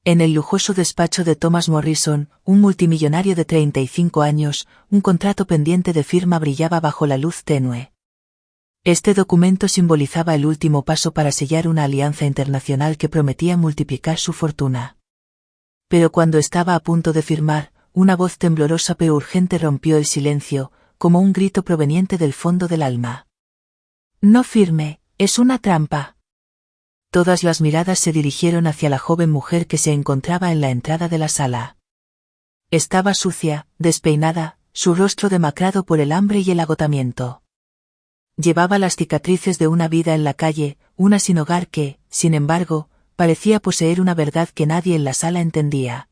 En el lujoso despacho de Thomas Morrison, un multimillonario de 35 años, un contrato pendiente de firma brillaba bajo la luz tenue. Este documento simbolizaba el último paso para sellar una alianza internacional que prometía multiplicar su fortuna. Pero cuando estaba a punto de firmar, una voz temblorosa pero urgente rompió el silencio, como un grito proveniente del fondo del alma. «No firme, es una trampa». Todas las miradas se dirigieron hacia la joven mujer que se encontraba en la entrada de la sala. Estaba sucia, despeinada, su rostro demacrado por el hambre y el agotamiento. Llevaba las cicatrices de una vida en la calle, una sin hogar que, sin embargo, parecía poseer una verdad que nadie en la sala entendía.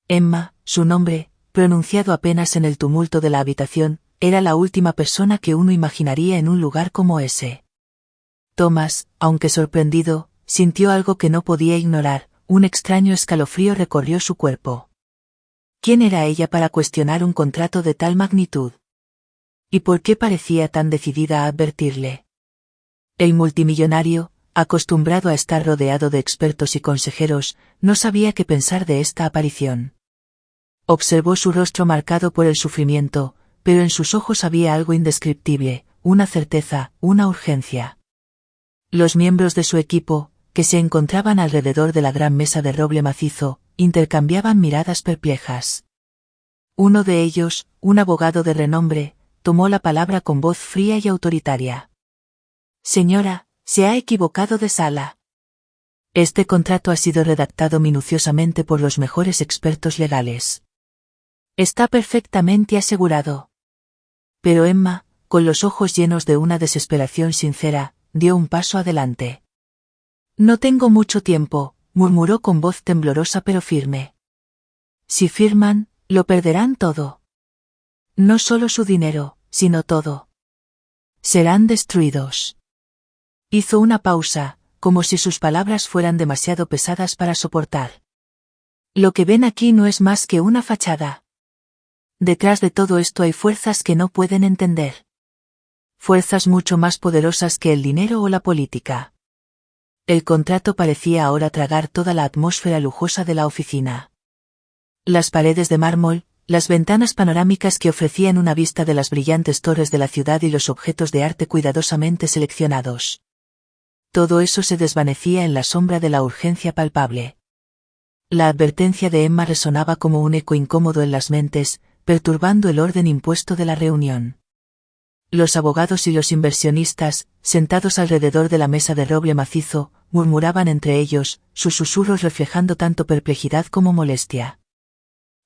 Emma, su nombre, pronunciado apenas en el tumulto de la habitación, era la última persona que uno imaginaría en un lugar como ese. Thomas, aunque sorprendido, sintió algo que no podía ignorar, un extraño escalofrío recorrió su cuerpo. ¿Quién era ella para cuestionar un contrato de tal magnitud? ¿Y por qué parecía tan decidida a advertirle? El multimillonario, acostumbrado a estar rodeado de expertos y consejeros, no sabía qué pensar de esta aparición. Observó su rostro marcado por el sufrimiento, pero en sus ojos había algo indescriptible, una certeza, una urgencia. Los miembros de su equipo, que se encontraban alrededor de la gran mesa de roble macizo, intercambiaban miradas perplejas. Uno de ellos, un abogado de renombre, tomó la palabra con voz fría y autoritaria. «Señora, se ha equivocado de sala. Este contrato ha sido redactado minuciosamente por los mejores expertos legales. Está perfectamente asegurado». Pero Emma, con los ojos llenos de una desesperación sincera, dio un paso adelante. «No tengo mucho tiempo», murmuró con voz temblorosa pero firme. «Si firman, lo perderán todo. No solo su dinero, sino todo. Serán destruidos». Hizo una pausa, como si sus palabras fueran demasiado pesadas para soportar. «Lo que ven aquí no es más que una fachada. Detrás de todo esto hay fuerzas que no pueden entender. Fuerzas mucho más poderosas que el dinero o la política». El contrato parecía ahora tragar toda la atmósfera lujosa de la oficina. Las paredes de mármol, las ventanas panorámicas que ofrecían una vista de las brillantes torres de la ciudad y los objetos de arte cuidadosamente seleccionados. Todo eso se desvanecía en la sombra de la urgencia palpable. La advertencia de Emma resonaba como un eco incómodo en las mentes, perturbando el orden impuesto de la reunión. Los abogados y los inversionistas, sentados alrededor de la mesa de roble macizo, murmuraban entre ellos, sus susurros reflejando tanto perplejidad como molestia.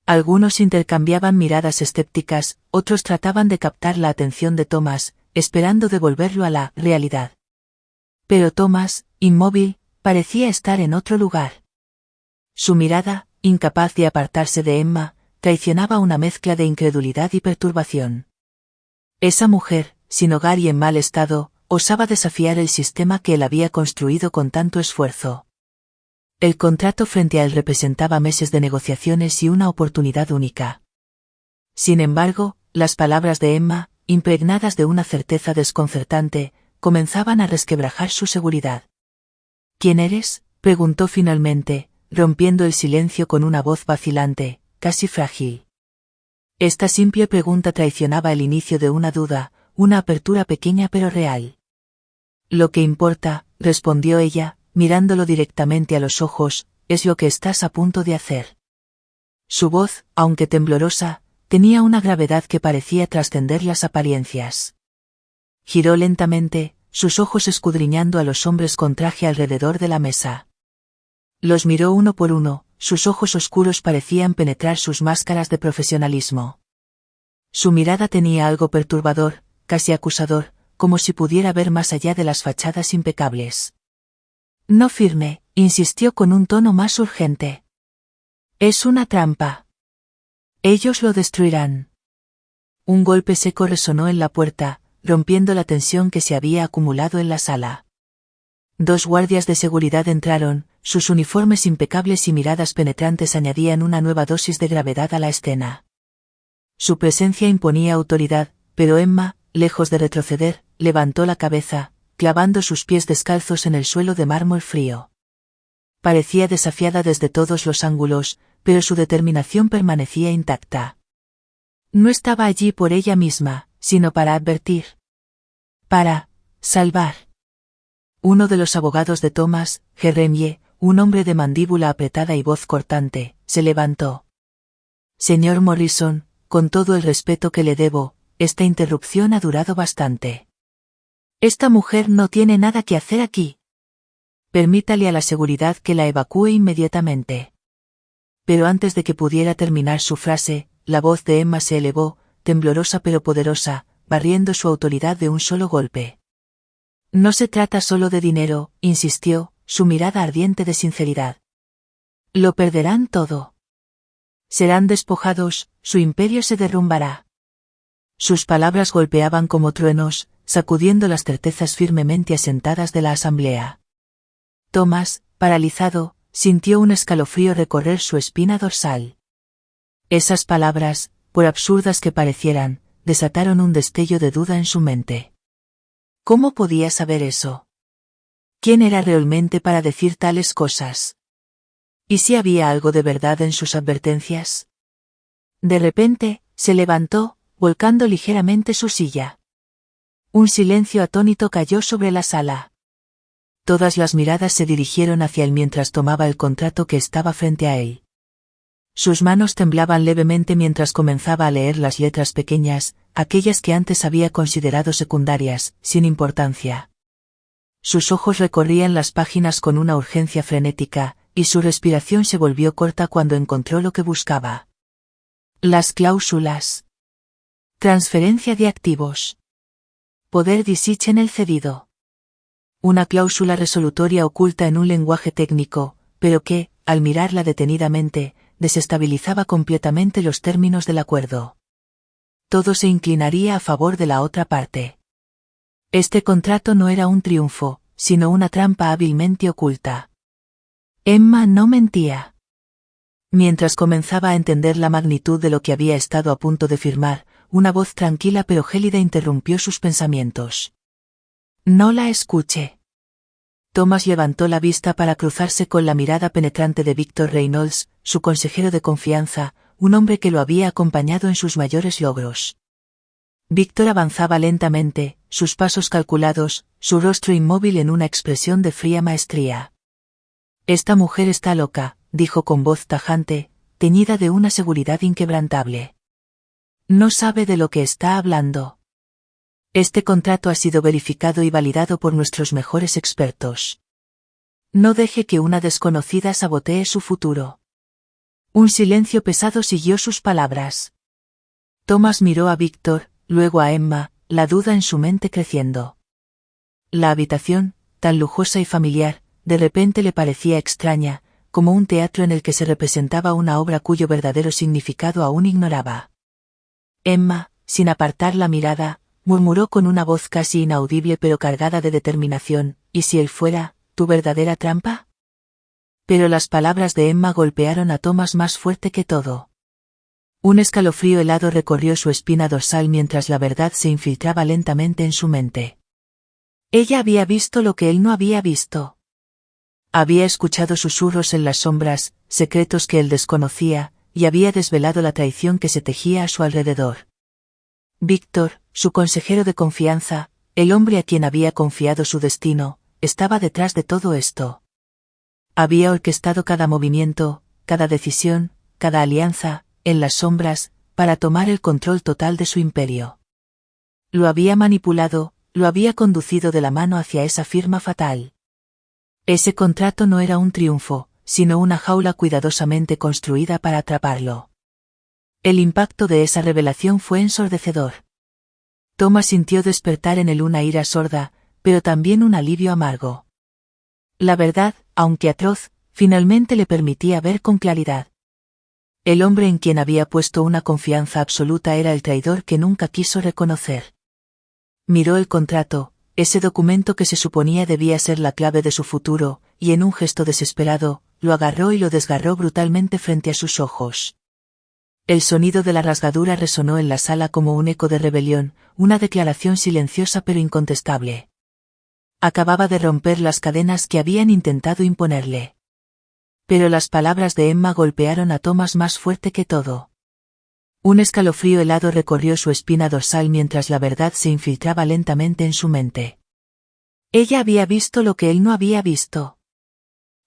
Algunos intercambiaban miradas escépticas, otros trataban de captar la atención de Thomas, esperando devolverlo a la realidad. Pero Thomas, inmóvil, parecía estar en otro lugar. Su mirada, incapaz de apartarse de Emma, traicionaba una mezcla de incredulidad y perturbación. Esa mujer, sin hogar y en mal estado, osaba desafiar el sistema que él había construido con tanto esfuerzo. El contrato frente a él representaba meses de negociaciones y una oportunidad única. Sin embargo, las palabras de Emma, impregnadas de una certeza desconcertante, comenzaban a resquebrajar su seguridad. «¿Quién eres?», preguntó finalmente, rompiendo el silencio con una voz vacilante, casi frágil. Esta simple pregunta traicionaba el inicio de una duda, una apertura pequeña pero real. «Lo que importa», respondió ella, mirándolo directamente a los ojos, «es lo que estás a punto de hacer». Su voz, aunque temblorosa, tenía una gravedad que parecía trascender las apariencias. Giró lentamente, sus ojos escudriñando a los hombres con traje alrededor de la mesa. Los miró uno por uno, sus ojos oscuros parecían penetrar sus máscaras de profesionalismo. Su mirada tenía algo perturbador, casi acusador, como si pudiera ver más allá de las fachadas impecables. «No firme», insistió con un tono más urgente. «Es una trampa. Ellos lo destruirán». Un golpe seco resonó en la puerta, rompiendo la tensión que se había acumulado en la sala. 2 guardias de seguridad entraron, sus uniformes impecables y miradas penetrantes añadían una nueva dosis de gravedad a la escena. Su presencia imponía autoridad, pero Emma, lejos de retroceder, levantó la cabeza, clavando sus pies descalzos en el suelo de mármol frío. Parecía desafiada desde todos los ángulos, pero su determinación permanecía intacta. No estaba allí por ella misma, sino para advertir. Para salvar. Uno de los abogados de Thomas, Jeremiah, un hombre de mandíbula apretada y voz cortante, se levantó. Señor Morrison, con todo el respeto que le debo, esta interrupción ha durado bastante. Esta mujer no tiene nada que hacer aquí. Permítale a la seguridad que la evacúe inmediatamente. Pero antes de que pudiera terminar su frase, la voz de Emma se elevó, temblorosa pero poderosa, barriendo su autoridad de un solo golpe. No se trata solo de dinero, insistió, su mirada ardiente de sinceridad. Lo perderán todo. Serán despojados, su imperio se derrumbará. Sus palabras golpeaban como truenos, sacudiendo las certezas firmemente asentadas de la asamblea. Thomas, paralizado, sintió un escalofrío recorrer su espina dorsal. Esas palabras, por absurdas que parecieran, desataron un destello de duda en su mente. ¿Cómo podía saber eso? ¿Quién era realmente para decir tales cosas? ¿Y si había algo de verdad en sus advertencias? De repente, se levantó, volcando ligeramente su silla. Un silencio atónito cayó sobre la sala. Todas las miradas se dirigieron hacia él mientras tomaba el contrato que estaba frente a él. Sus manos temblaban levemente mientras comenzaba a leer las letras pequeñas, aquellas que antes había considerado secundarias, sin importancia. Sus ojos recorrían las páginas con una urgencia frenética, y su respiración se volvió corta cuando encontró lo que buscaba. Las cláusulas. Transferencia de activos. Poder en el cedido. Una cláusula resolutoria oculta en un lenguaje técnico, pero que, al mirarla detenidamente, desestabilizaba completamente los términos del acuerdo. Todo se inclinaría a favor de la otra parte. Este contrato no era un triunfo, sino una trampa hábilmente oculta. Emma no mentía. Mientras comenzaba a entender la magnitud de lo que había estado a punto de firmar, una voz tranquila pero gélida interrumpió sus pensamientos. No la escuche. Thomas levantó la vista para cruzarse con la mirada penetrante de Victor Reynolds, su consejero de confianza, un hombre que lo había acompañado en sus mayores logros. Victor avanzaba lentamente, sus pasos calculados, su rostro inmóvil en una expresión de fría maestría. Esta mujer está loca, dijo con voz tajante, teñida de una seguridad inquebrantable. No sabe de lo que está hablando. Este contrato ha sido verificado y validado por nuestros mejores expertos. No deje que una desconocida sabotee su futuro. Un silencio pesado siguió sus palabras. Thomas miró a Victor, luego a Emma, la duda en su mente creciendo. La habitación, tan lujosa y familiar, de repente le parecía extraña, como un teatro en el que se representaba una obra cuyo verdadero significado aún ignoraba. Emma, sin apartar la mirada, murmuró con una voz casi inaudible pero cargada de determinación, ¿y si él fuera, tu verdadera trampa? Pero las palabras de Emma golpearon a Thomas más fuerte que todo. Un escalofrío helado recorrió su espina dorsal mientras la verdad se infiltraba lentamente en su mente. Ella había visto lo que él no había visto. Había escuchado susurros en las sombras, secretos que él desconocía, y había desvelado la traición que se tejía a su alrededor. Victor, su consejero de confianza, el hombre a quien había confiado su destino, estaba detrás de todo esto. Había orquestado cada movimiento, cada decisión, cada alianza, en las sombras, para tomar el control total de su imperio. Lo había manipulado, lo había conducido de la mano hacia esa firma fatal. Ese contrato no era un triunfo, sino una jaula cuidadosamente construida para atraparlo. El impacto de esa revelación fue ensordecedor. Thomas sintió despertar en él una ira sorda, pero también un alivio amargo. La verdad, aunque atroz, finalmente le permitía ver con claridad. El hombre en quien había puesto una confianza absoluta era el traidor que nunca quiso reconocer. Miró el contrato, ese documento que se suponía debía ser la clave de su futuro, y en un gesto desesperado, lo agarró y lo desgarró brutalmente frente a sus ojos. El sonido de la rasgadura resonó en la sala como un eco de rebelión, una declaración silenciosa pero incontestable. Acababa de romper las cadenas que habían intentado imponerle. Pero las palabras de Emma golpearon a Thomas más fuerte que todo. Un escalofrío helado recorrió su espina dorsal mientras la verdad se infiltraba lentamente en su mente. Ella había visto lo que él no había visto.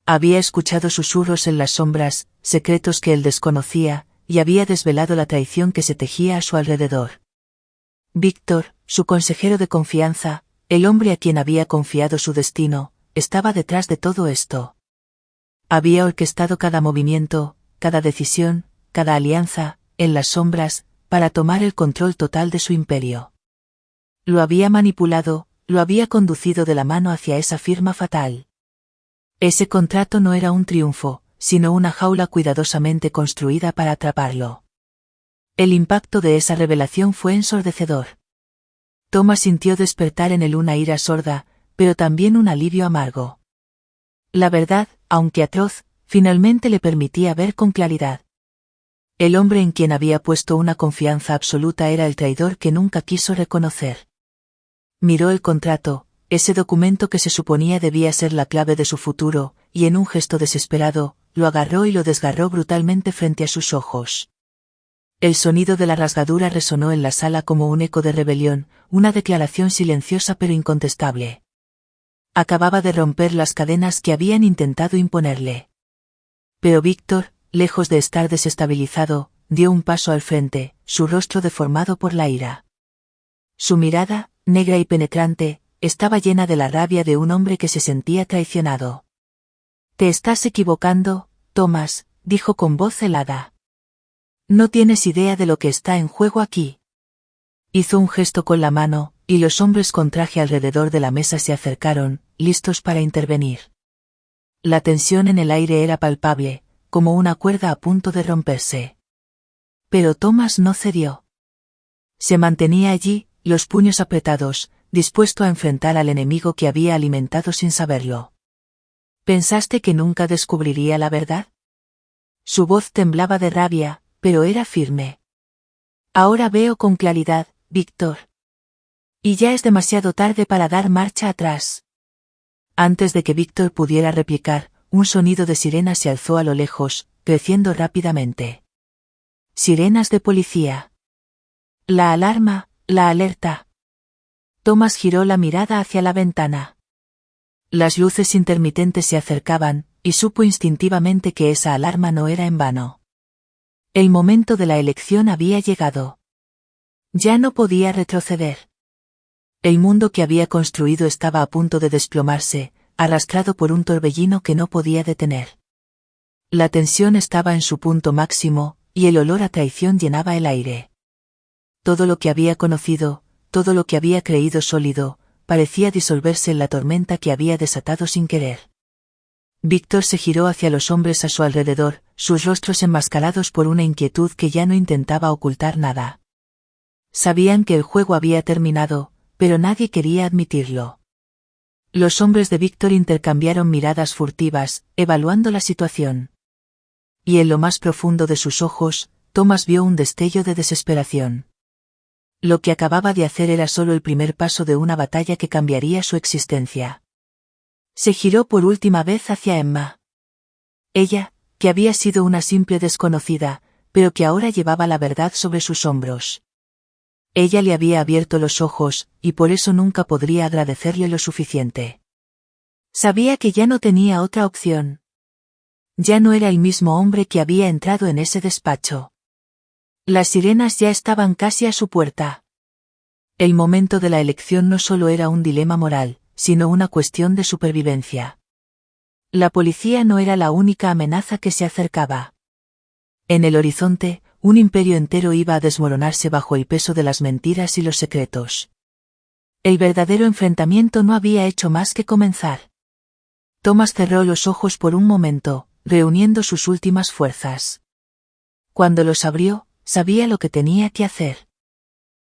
Había escuchado susurros en las sombras, secretos que él desconocía, y había desvelado la traición que se tejía a su alrededor. Víctor, su consejero de confianza, el hombre a quien había confiado su destino, estaba detrás de todo esto. Había orquestado cada movimiento, cada decisión, cada alianza, en las sombras, para tomar el control total de su imperio. Lo había manipulado, lo había conducido de la mano hacia esa firma fatal. Ese contrato no era un triunfo, sino una jaula cuidadosamente construida para atraparlo. El impacto de esa revelación fue ensordecedor. Thomas sintió despertar en él una ira sorda, pero también un alivio amargo. La verdad, aunque atroz, finalmente le permitía ver con claridad. El hombre en quien había puesto una confianza absoluta era el traidor que nunca quiso reconocer. Miró el contrato, ese documento que se suponía debía ser la clave de su futuro, y en un gesto desesperado, lo agarró y lo desgarró brutalmente frente a sus ojos. El sonido de la rasgadura resonó en la sala como un eco de rebelión, una declaración silenciosa pero incontestable. Acababa de romper las cadenas que habían intentado imponerle. Pero Víctor, lejos de estar desestabilizado, dio un paso al frente, su rostro deformado por la ira. Su mirada, negra y penetrante, estaba llena de la rabia de un hombre que se sentía traicionado. «Te estás equivocando, Thomas», dijo con voz helada. «No tienes idea de lo que está en juego aquí». Hizo un gesto con la mano, y los hombres con traje alrededor de la mesa se acercaron, listos para intervenir. La tensión en el aire era palpable, como una cuerda a punto de romperse. Pero Thomas no cedió. Se mantenía allí, los puños apretados, dispuesto a enfrentar al enemigo que había alimentado sin saberlo. ¿Pensaste que nunca descubriría la verdad? Su voz temblaba de rabia, pero era firme. Ahora veo con claridad, Víctor. Y ya es demasiado tarde para dar marcha atrás. Antes de que Víctor pudiera replicar, un sonido de sirena se alzó a lo lejos, creciendo rápidamente. Sirenas de policía. La alarma, la alerta. Thomas giró la mirada hacia la ventana. Las luces intermitentes se acercaban, y supo instintivamente que esa alarma no era en vano. El momento de la elección había llegado. Ya no podía retroceder. El mundo que había construido estaba a punto de desplomarse, arrastrado por un torbellino que no podía detener. La tensión estaba en su punto máximo, y el olor a traición llenaba el aire. Todo lo que había conocido, todo lo que había creído sólido, parecía disolverse en la tormenta que había desatado sin querer. Víctor se giró hacia los hombres a su alrededor, sus rostros enmascarados por una inquietud que ya no intentaba ocultar nada. Sabían que el juego había terminado, pero nadie quería admitirlo. Los hombres de Víctor intercambiaron miradas furtivas, evaluando la situación. Y en lo más profundo de sus ojos, Thomas vio un destello de desesperación. Lo que acababa de hacer era solo el primer paso de una batalla que cambiaría su existencia. Se giró por última vez hacia Emma. Ella, que había sido una simple desconocida, pero que ahora llevaba la verdad sobre sus hombros. Ella le había abierto los ojos, y por eso nunca podría agradecerle lo suficiente. Sabía que ya no tenía otra opción. Ya no era el mismo hombre que había entrado en ese despacho. Las sirenas ya estaban casi a su puerta. El momento de la elección no solo era un dilema moral, sino una cuestión de supervivencia. La policía no era la única amenaza que se acercaba. En el horizonte, un imperio entero iba a desmoronarse bajo el peso de las mentiras y los secretos. El verdadero enfrentamiento no había hecho más que comenzar. Thomas cerró los ojos por un momento, reuniendo sus últimas fuerzas. Cuando los abrió, sabía lo que tenía que hacer.